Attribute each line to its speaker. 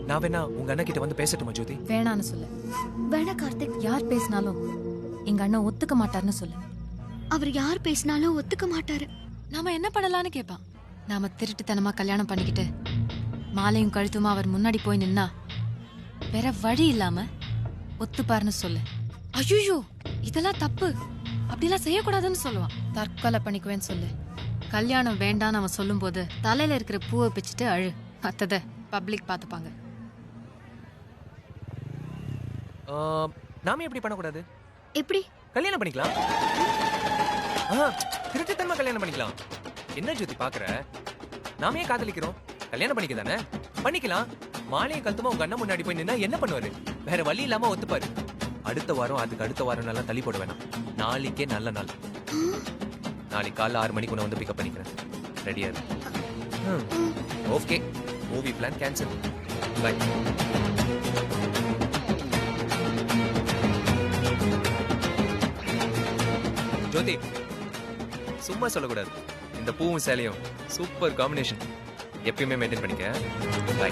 Speaker 1: நான் வேணா உங்க அண்ணன் கிட்ட வந்து பேசட்டுமா ஜோதி?
Speaker 2: வேணான்னு சொல்லு.
Speaker 3: வேணா கார்த்திக்.
Speaker 2: யார் பேசினாலும் எங்க அண்ணன் ஒத்துக்க மாட்டாருன்னு சொல்லு.
Speaker 3: அவர் யார் பேசினாலும் ஒத்துக்க மாட்டாரு.
Speaker 2: நாம என்ன பண்ணலான்னு கேட்பான். நாம திருட்டுத்தனமா கல்யாணம் பண்ணிக்கிட்டு மாலையும் கழுத்துமா அவர் முன்னாடி போய் நின்னா வேற வழி இல்லாம ஒத்துப்பாருன்னு சொல்லு. ஐயோ இதெல்லாம் தப்பு, அப்படிலாம் செய்யக்கூடாதுன்னு சொல்லுவான். தற்கொலை பண்ணிக்குவேன்னு சொல்லு. கல்யாணம் வேண்டான்னு அவன் சொல்லும் போது தலையில இருக்கிற பூவை பிச்சுட்டு அழு. அத்தத பப்ளிக் பாத்துப்பாங்க.
Speaker 1: நாம எப்படி பண்ணக்கூடாது?
Speaker 3: எப்படி?
Speaker 1: கல்யாணம் பண்ணிக்கலாம். திருட்டுத்தனமா கல்யாணம் பண்ணிக்கலாம். என்ன ஜோதி பாக்குற? நாமே காதலிக்கிறோம், கல்யாணம் பண்ணிக்க தானே பண்ணிக்கலாம். மாலையை கழுத்துமா உங்க அண்ணன் முன்னாடி போய் நின்னா என்ன பண்ணுவாரு? வேற வழி இல்லாம ஒத்துப்பாரு. அடுத்த வாரம் அதுக்கு அடுத்த வாரம் நல்லா தள்ளி போட வேணாம். நாளைக்கே நல்ல நாள். நாளைக்கு காலைல 6 மணிக்கு உன்னை வந்து பிக்கப் பண்ணிக்கிறேன். ரெடியா இரு. Okay, movie plan cancel. Bye. Jothi, சும்மா சொல்லக்கூடாது. இந்த பூவும் சேலையும் சூப்பர் காம்பினேஷன். எப்பயுமே மெயின்டைன் பண்ணிக்க. பை.